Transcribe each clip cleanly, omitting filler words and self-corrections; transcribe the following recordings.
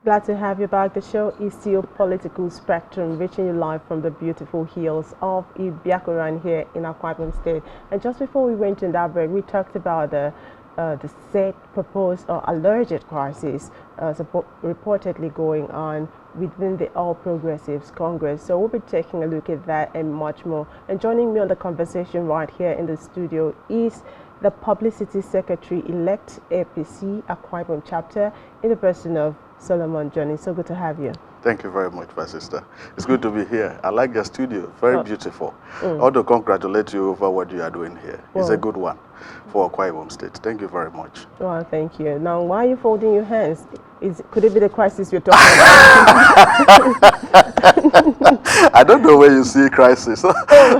Glad to have you back. The show is still Political Spectrum, reaching you live from the beautiful hills of Ibiakoran here in Akwa Ibom State. And just before we went in that break, we talked about the said proposed or alleged crisis reportedly going on within the All Progressives Congress. So we'll be taking a look at that and much more. And joining me on the conversation right here in the studio is the Publicity Secretary-elect APC Akwa Ibom chapter in the person of Solomon Johnny. So good to have you. Thank you very much, my sister. It's good to be here. I like your studio. Very beautiful. I want to congratulate you over what you are doing here. It's a good one for Akwa Ibom State. Thank you very much. Well, thank you. Now, why are you folding your hands? Could it be the crisis you're talking about? I don't know where you see crisis.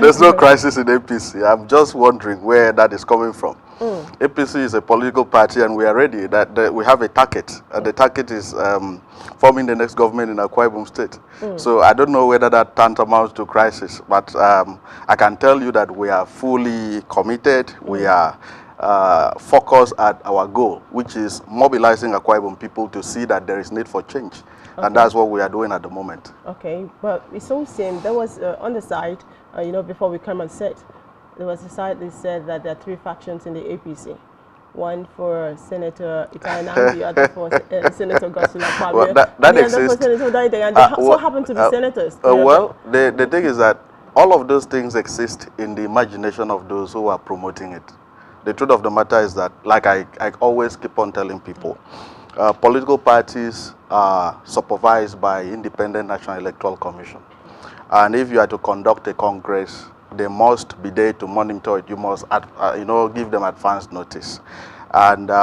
There's no crisis in APC. I'm just wondering where that is coming from. APC is a political party and we are ready. We have a target. And the target is forming the next government in Akwa Ibom State. So I don't know whether that tantamounts to crisis, but I can tell you that we are fully committed. We are focused at our goal, which is mobilizing Akwa Ibom people to see that there is need for change. Okay. And that's what we are doing at the moment. Okay, but it's so same. There was on the side, before we come on set, there was a side that said that there are 3 factions in the APC. One for Senator Itayana, the other for Senator Gosula Kwame. Well, that exists. For Senator Udoedeghe, and they so happen to be senators. Well, the thing is that all of those things exist in the imagination of those who are promoting it. The truth of the matter is that, like I always keep on telling people, political parties are supervised by Independent National Electoral Commission. And if you are to conduct a congress, they must be there to monitor it. You must, give them advance notice. And they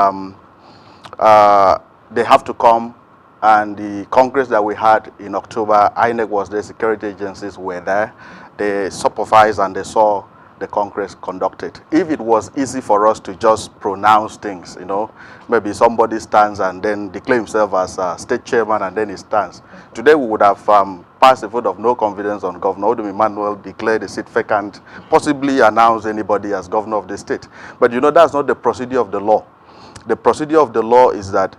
have to come. And the congress that we had in October, INEC was there, security agencies were there. They supervised and they saw the congress conducted. If it was easy for us to just pronounce things, maybe somebody stands and then declare himself as state chairman and then he stands. Today we would have passed a vote of no confidence on Governor Udoedeghe Emmanuel, declared the seat vacant, possibly announce anybody as governor of the state. But that's not the procedure of the law. The procedure of the law is that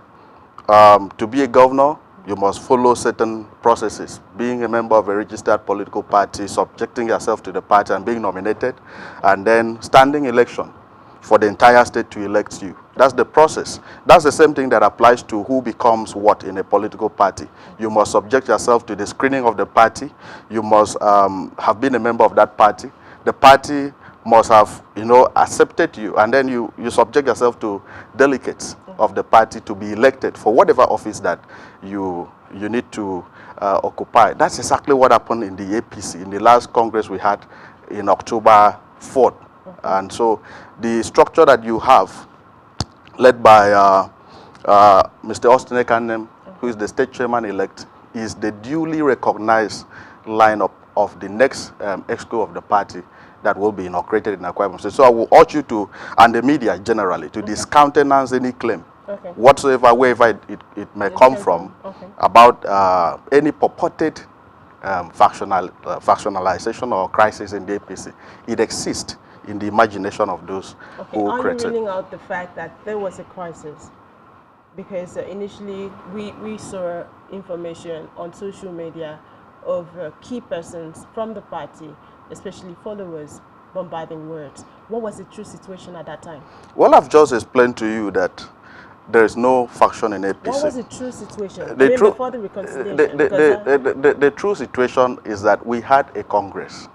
to be a governor, you must follow certain processes. Being a member of a registered political party, subjecting yourself to the party and being nominated, and then standing election for the entire state to elect you. That's the process. That's the same thing that applies to who becomes what in a political party. You must subject yourself to the screening of the party. You must have been a member of that party. The party must have, accepted you, and then you subject yourself to delegates of the party to be elected for whatever office that you need to occupy. That's exactly what happened in the APC in the last Congress we had in October 4th. And so the structure that you have, led by Mr. Udoedeghe, who is the state chairman-elect, is the duly recognized lineup of the next exco of the party that will be inaugurated in Akwa Ibom State. So I will urge you to, and the media generally, to discountenance any claim whatsoever, wherever it may come from, about any purported factionalization or crisis in the APC. It exists in the imagination of those who created. Are you ruling out the fact that there was a crisis? Because initially we saw information on social media of key persons from the party, especially followers, bombarding words. What was the true situation at that time? Well, I've just explained to you that there is no faction in APC. What was the true situation? Before the reconciliation? The true situation is that we had a Congress.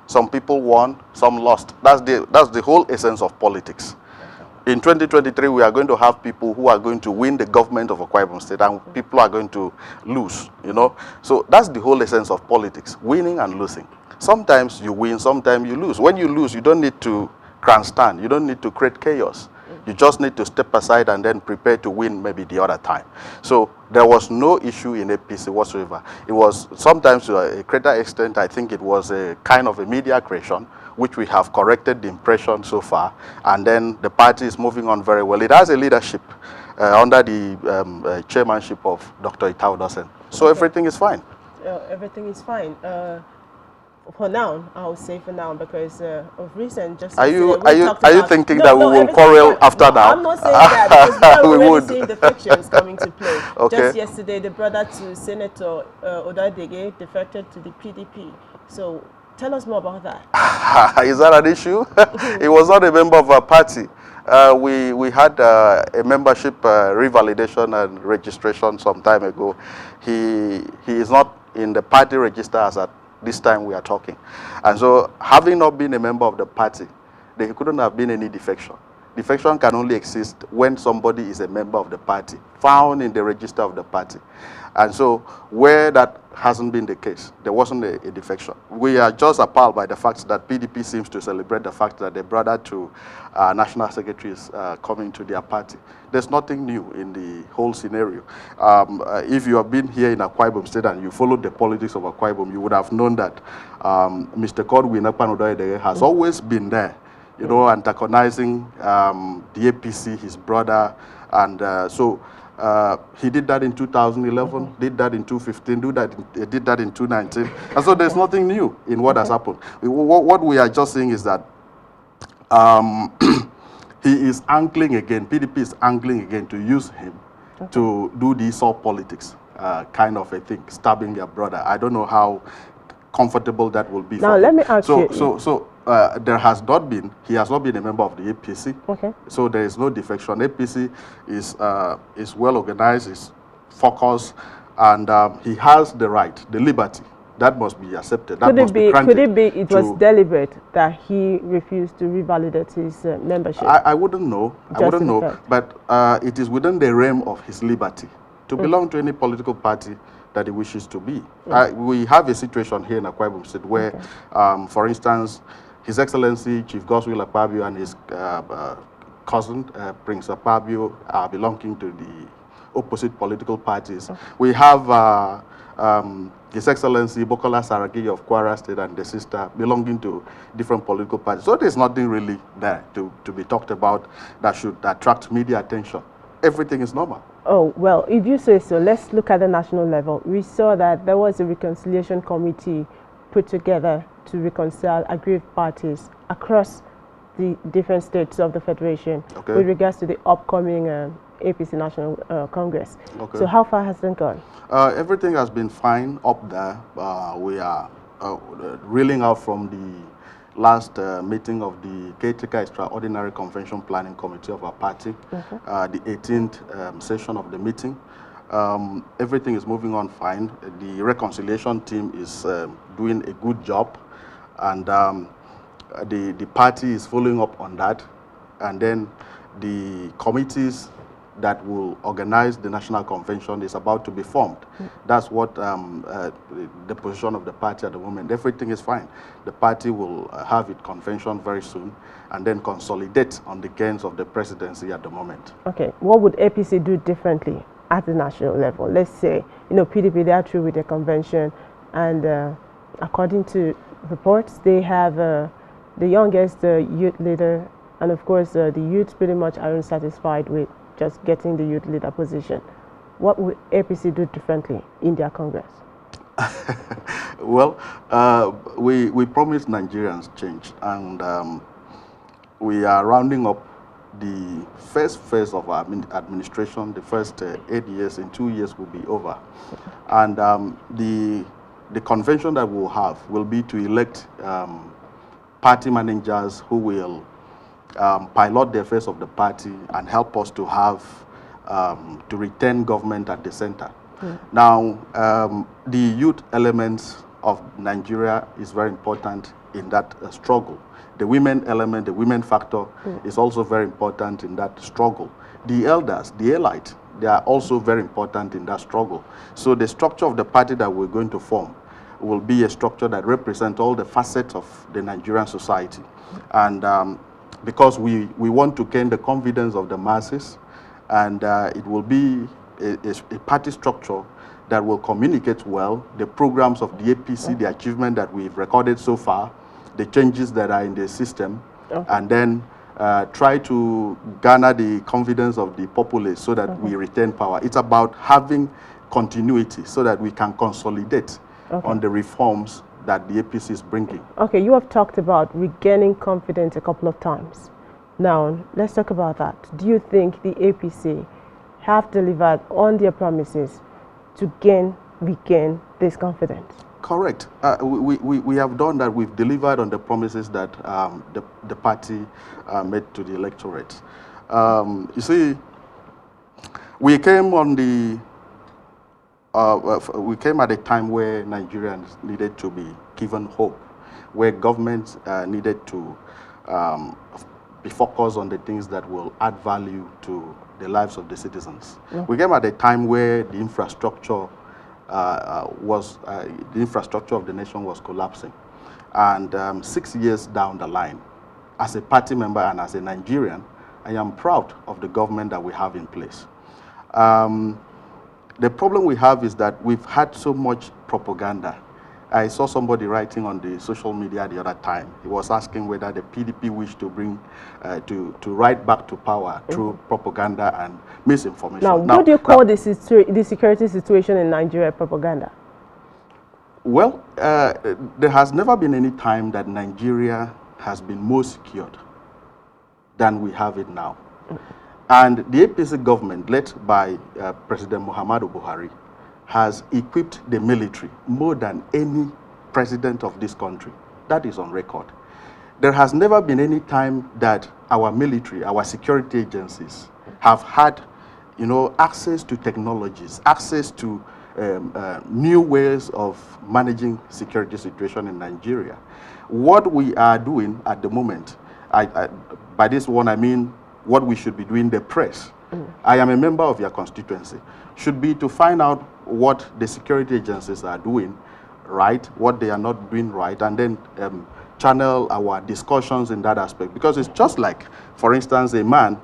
Some people won, some lost. That's the whole essence of politics. In 2023, we are going to have people who are going to win the government of Akwa Ibom State, and people are going to lose, So that's the whole essence of politics, winning and losing. Sometimes you win, sometimes you lose. When you lose, you don't need to grandstand. You don't need to create chaos. You just need to step aside and then prepare to win maybe the other time. So there was no issue in APC whatsoever. It was sometimes to a greater extent, I think it was a kind of a media creation, which we have corrected the impression so far. And then the party is moving on very well. It has a leadership under the chairmanship of Dr. Udoedeghe. So everything is fine. Everything is fine. For now, I would say for now, because of recent, just Are yesterday, you we talked are you about. thinking No, that we no, will everything is quarrel fine. after No, now? I'm not saying that, because we are We already would. seeing defections coming to play. Okay. Just yesterday, the brother to Senator Udoedeghe defected to the PDP. So tell us more about that. Is that an issue? He was not a member of our party. We had a membership revalidation and registration some time ago. He is not in the party register as at this time we are talking. And so, having not been a member of the party, there couldn't have been any defection. Defection can only exist when somebody is a member of the party, found in the register of the party. And so, where that hasn't been the case, there wasn't a defection. We are just appalled by the fact that PDP seems to celebrate the fact that the brother to national secretary is coming to their party. There's nothing new in the whole scenario. If you have been here in Akwa Ibom State and you followed the politics of Akwa Ibom, you would have known that Mr. Godwin Udoedeghe has always been there, you know, antagonizing the APC, his brother, and he did that in 2011, did that in 2015, did that in 2019. And so there's nothing new in what has happened. What we are just saying is that he is angling again, PDP is angling again to use him to do the soft politics kind of a thing, stabbing their brother. I don't know how comfortable that will be Now, for him. let me ask you. There has not been, he has not been a member of the APC. Okay. So there is no defection. APC is well organized, is focused, and he has the right, the liberty. That must be accepted. That must be granted. Could it be it was deliberate that he refused to revalidate his membership? I wouldn't know. I wouldn't know. But it is within the realm of his liberty to belong to any political party that he wishes to be. We have a situation here in Akwa Ibom State where, for instance, His Excellency Chief Godswill Akpabio and his cousin, Prince Akpabio, are belonging to the opposite political parties. We have His Excellency Bokola Saraki of Kwara State and the sister belonging to different political parties. So there's nothing really there to be talked about that should attract media attention. Everything is normal. Oh, well, if you say so, let's look at the national level. We saw that there was a reconciliation committee put together to reconcile aggrieved parties across the different states of the Federation with regards to the upcoming APC National Congress. So how far has it gone? Everything has been fine up there. We are reeling out from the last meeting of the Caretaker Extraordinary Convention Planning Committee of our party, the 18th session of the meeting. Everything is moving on fine. The reconciliation team is doing a good job, and the party is following up on that. And then the committees that will organize the national convention is about to be formed. That's what the position of the party at the moment. Everything is fine. The party will have its convention very soon and then consolidate on the gains of the presidency at the moment. Okay, what would APC do differently at the national level? Let's say, you know, PDP, they are through with the convention, and according to reports, they have the youngest youth leader, and of course the youth pretty much aren't satisfied with just getting the youth leader position. What would APC do differently in their Congress? Well, we promised Nigerians change, and we are rounding up the first phase of our administration. The first 8 years, in 2 years will be over. And the convention that we'll have will be to elect party managers who will pilot the affairs of the party and help us to have, to retain government at the center. Now, the youth elements of Nigeria is very important in that struggle. The women element, the women factor is also very important in that struggle. The elders, the elite, they are also very important in that struggle. So the structure of the party that we're going to form will be a structure that represents all the facets of the Nigerian society. And because we want to gain the confidence of the masses, and it will be a party structure that will communicate well the programs of the APC, the achievement that we've recorded so far, the changes that are in the system, and then try to garner the confidence of the populace so that we retain power. It's about having continuity so that we can consolidate on the reforms that the APC is bringing. Okay, you have talked about regaining confidence a couple of times. Now, let's talk about that. Do you think the APC have delivered on their promises to regain this confidence? Correct. We have done that. We've delivered on the promises that the party made to the electorate. You see, we came on the we came at a time where Nigerians needed to be given hope, where government needed to be focused on the things that will add value to the lives of the citizens. Yeah. We came at a time where the infrastructure the infrastructure of the nation was collapsing. And 6 years down the line, as a party member and as a Nigerian, I am proud of the government that we have in place. The problem we have is that we've had so much propaganda. I saw somebody writing on the social media the other time. He was asking whether the PDP wished to bring, to write back to power through propaganda and misinformation. Now, what do you call the security situation in Nigeria propaganda? Well, there has never been any time that Nigeria has been more secured than we have it now. And the APC government, led by President Muhammadu Buhari, has equipped the military more than any president of this country. That is on record. There has never been any time that our military, our security agencies have had, access to technologies, access to new ways of managing security situation in Nigeria. What we are doing at the moment, by this one I mean what we should be doing, the press. I am a member of your constituency, should be to find out what the security agencies are doing right, what they are not doing right, and then channel our discussions in that aspect. Because it's just like, for instance, a man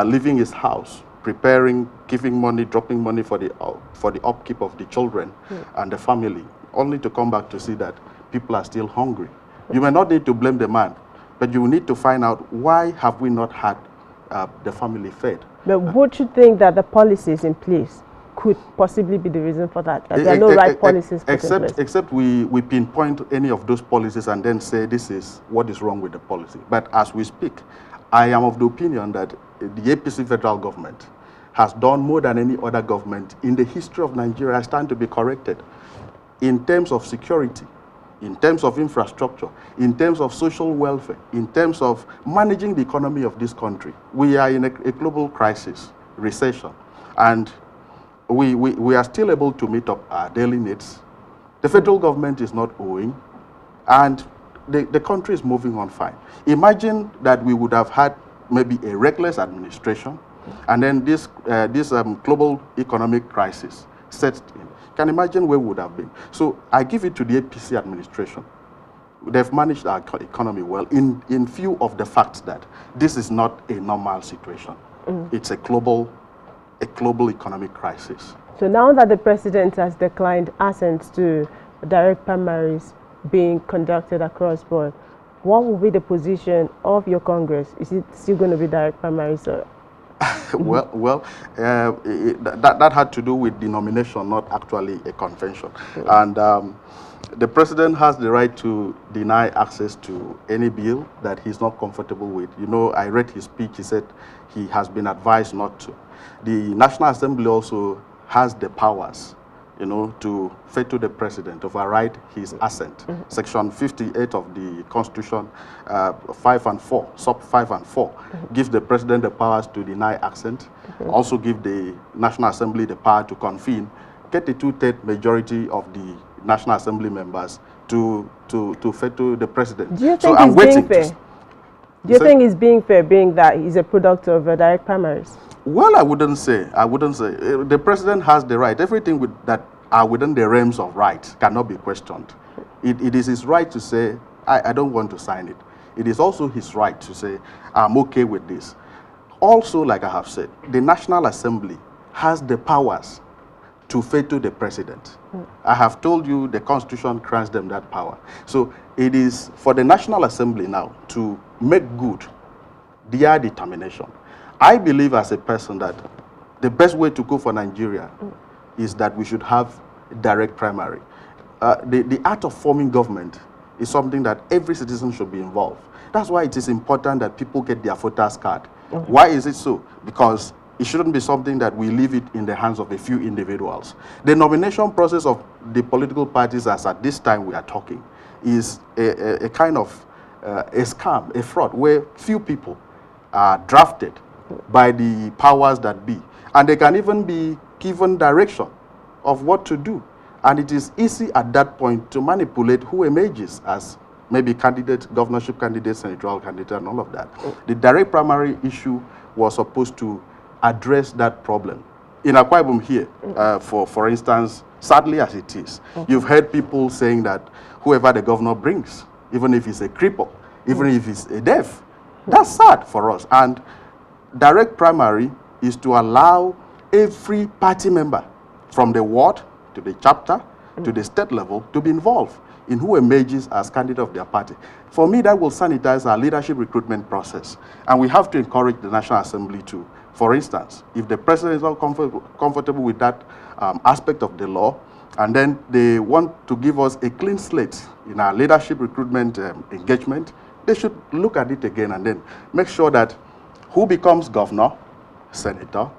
leaving his house, preparing, giving money, dropping money for the upkeep of the children and the family, only to come back to see that people are still hungry. You may not need to blame the man, but you need to find out why have we not had the family fed. But would you think that the policies in place could possibly be the reason for that? That there are no right policies put in place? Except we pinpoint any of those policies and then say this is what is wrong with the policy. But as we speak, I am of the opinion that the APC federal government has done more than any other government in the history of Nigeria. I stand to be corrected. In terms of security, in terms of infrastructure, in terms of social welfare, in terms of managing the economy of this country. We are in a global crisis, recession, and we are still able to meet up our daily needs. The federal government is not owing, and the country is moving on fine. Imagine that we would have had maybe a reckless administration, and then this global economic crisis sets in. Can imagine where we would have been. So I give it to the APC administration. They've managed our economy well in view of the fact that this is not a normal situation. It's a global economic crisis. So now that the president has declined assent to direct primaries being conducted across board, what will be the position of your Congress? Is it still going to be direct primaries? Or? That had to do with the nomination, not actually a convention. And the president has the right to deny access to any bill that he's not comfortable with. I read his speech. He said he has been advised not to. The National Assembly also has the powers, to veto the president, override his assent. Section 58 of the Constitution, 5 and 4, sub 5 and 4, gives the president the powers to deny assent, also give the National Assembly the power to convene, get the 2/3 majority of the National Assembly members to veto the president. Do you think it's being fair? Do you think it's being fair, being that he's a product of direct primaries? Well, I wouldn't say. The president has the right. Everything that are within the realms of right cannot be questioned. It is his right to say, I don't want to sign it. It is also his right to say, I'm okay with this. Also, like I have said, the National Assembly has the powers to veto the president. I have told you the Constitution grants them that power. So it is for the National Assembly now to make good their determination. I believe as a person that the best way to go for Nigeria is that we should have direct primary. the art of forming government is something that every citizen should be involved. That's why it is important that people get their voters card. Okay. Why is it so? Because it shouldn't be something that we leave it in the hands of a few individuals. The nomination process of the political parties, as at this time we are talking, is a kind of a scam, a fraud, where few people are drafted by the powers that be. And they can even be given direction of what to do. And it is easy at that point to manipulate who emerges as maybe candidates, governorship candidates, senatorial candidates, and all of that. The direct primary issue was supposed to address that problem. In Akwa Ibom here, for instance, sadly as it is, you've heard people saying that whoever the governor brings, even if he's a cripple, even if he's a deaf, that's sad for us. And direct primary is to allow every party member, from the ward to the chapter to the state level, to be involved in who emerges as candidate of their party. For me, that will sanitize our leadership recruitment process. And we have to encourage the National Assembly to, for instance, if the president is not comfortable with that aspect of the law, and then they want to give us a clean slate in our leadership recruitment engagement, they should look at it again and then make sure that who becomes governor, senator,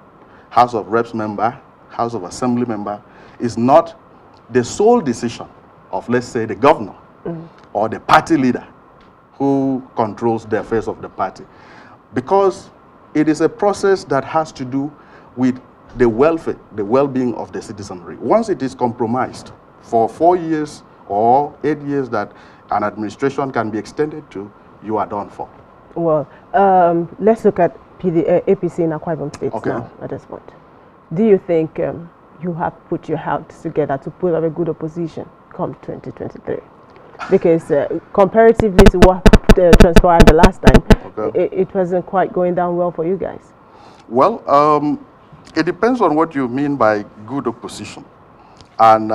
House of Reps member, House of Assembly member, is not the sole decision of, let's say, the governor or the party leader who controls the affairs of the party. Because it is a process that has to do with the welfare, the well-being of the citizenry. Once it is compromised for 4 years or 8 years that an administration can be extended to, you are done for. Well, let's look at APC in Akwa Ibom State now at this point. Do you think you have put your hands together to put up a good opposition come 2023? Because comparatively to what transpired the last time, it wasn't quite going down well for you guys. Well, it depends on what you mean by good opposition and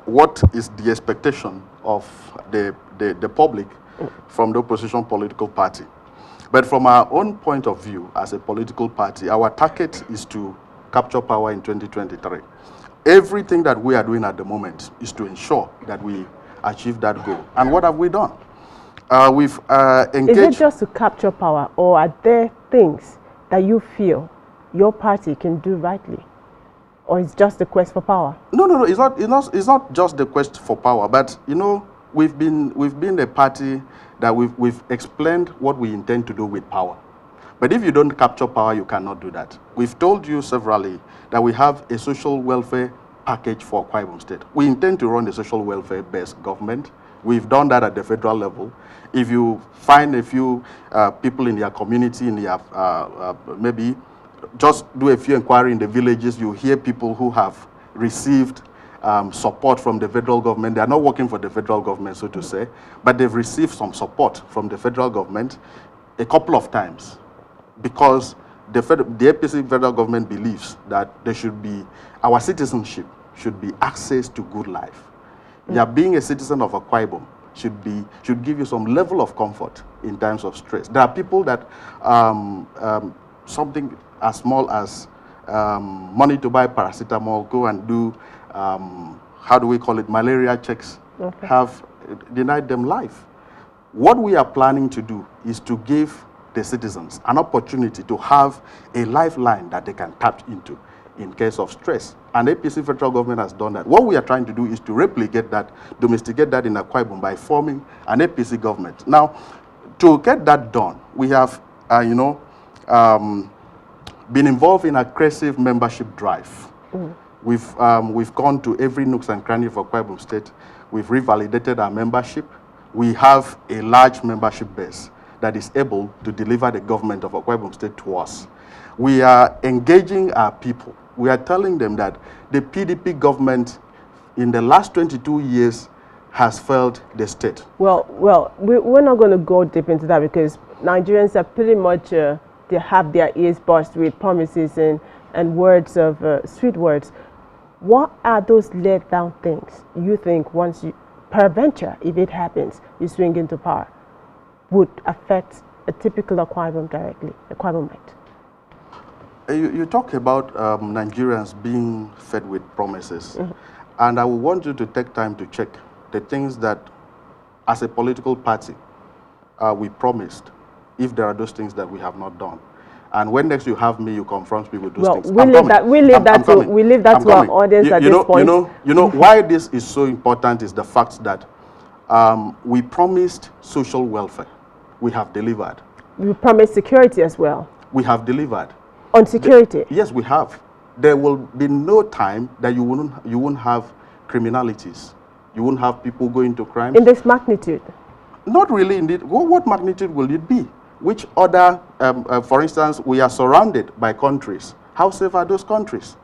what is the expectation of the public from the opposition political party. But from our own point of view as a political party, our target is to capture power in 2023. Everything that we are doing at the moment is to ensure that we achieve that goal. And what have we done? We've engaged... Is it just to capture power, or are there things that you feel your party can do rightly? Or it's just the quest for power? No. It's not just the quest for power. But, you know, we've been a party that we've explained what we intend to do with power. But if you don't capture power, you cannot do that. We've told you severally that we have a social welfare package for Akwa Ibom State. We intend to run a social welfare-based government. We've done that at the federal level. If you find a few people in your community, in your, maybe just do a few inquiry in the villages, you hear people who have received support from the federal government. They are not working for the federal government, so to say, but they've received some support from the federal government a couple of times, because the APC federal government believes that there should be, our citizenship should be access to good life. Yeah, being a citizen of Akwa Ibom should give you some level of comfort in times of stress. There are people that something as small as money to buy paracetamol, go and do, how do we call it, malaria checks, have denied them life. What we are planning to do is to give the citizens an opportunity to have a lifeline that they can tap into in case of stress. And APC federal government has done that. What we are trying to do is to replicate that, domesticate that in Akwa Ibom by forming an APC government. Now, to get that done, we have, been involved in aggressive membership drive. We've gone to every nooks and cranny of Akwa Ibom State. We've revalidated our membership. We have a large membership base that is able to deliver the government of Akwa Ibom State to us. We are engaging our people. We are telling them that the PDP government in the last 22 years has failed the state. Well, we're not going to go deep into that, because Nigerians are pretty much, they have their ears burst with promises and words of, sweet words. What are those let down things you think once you, peradventure, if it happens, you swing into power, would affect a typical Akwa Ibom directly, Akwa Ibomite? You talk about Nigerians being fed with promises. And I would want you to take time to check the things that, as a political party, we promised, if there are those things that we have not done. And when next you have me, you confront me with those things. We leave that to our audience at this point. You know why this is so important is the fact that we promised social welfare. We have delivered. We promised security as well. We have delivered. On security? Yes, we have. There will be no time that you won't have criminalities. You won't have people going to crime. In this magnitude? Not really indeed. What magnitude will it be? Which other, for instance, we are surrounded by countries. How safe are those countries?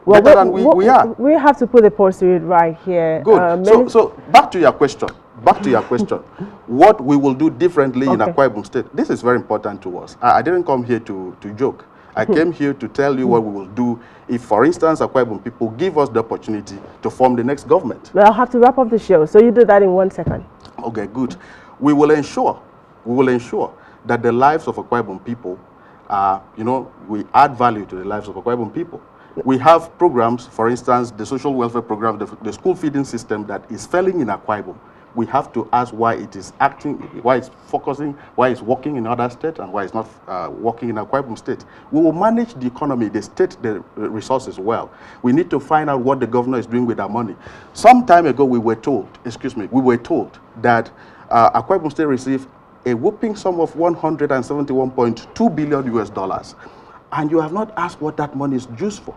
Well, better than we are. We have to put a pause to it right here. Good. So back to your question. What we will do differently in Akwa Ibom State. This is very important to us. I didn't come here to joke. I came here to tell you what we will do if, for instance, Akwa Ibom people give us the opportunity to form the next government. Well, I'll have to wrap up the show, so you do that in 1 second. Okay, good. We will ensure that the lives of Akwa Ibom people, we add value to the lives of Akwa Ibom people. We have programs, for instance, the social welfare program, the school feeding system that is failing in Akwa Ibom. We have to ask why it is acting, why it's focusing, why it's working in other states, and why it's not working in Akwa Ibom State. We will manage the economy, the state, the resources well. We need to find out what the governor is doing with our money. Some time ago, we were told that Akwa Ibom State received a whopping sum of $171.2 billion US. And you have not asked what that money is used for.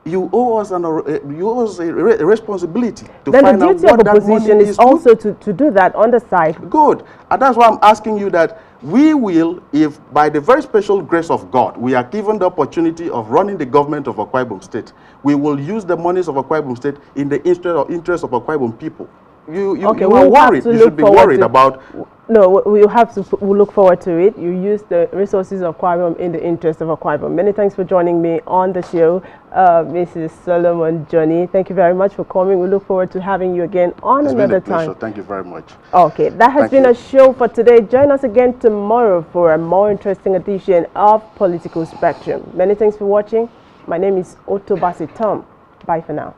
You owe us a responsibility to find out what that money is. Then the duty of the opposition is also to do that on the side. Good. And that's why I'm asking you that we will, if by the very special grace of God, we are given the opportunity of running the government of Akwa Ibom State, we will use the monies of Akwa Ibom State in the interest of Akwa Ibom people. You are worried. You should be worried about. No, we'll look forward to it. You use the resources of Akwa Ibom in the interest of Akwa Ibom. Many thanks for joining me on the show, Mrs. Solomon Johnny. Thank you very much for coming. We look forward to having you again on another time. Thank you very much. Okay, that has been a show for today. Join us again tomorrow for a more interesting edition of Political Spectrum. Many thanks for watching. My name is Otobasi Tom. Bye for now.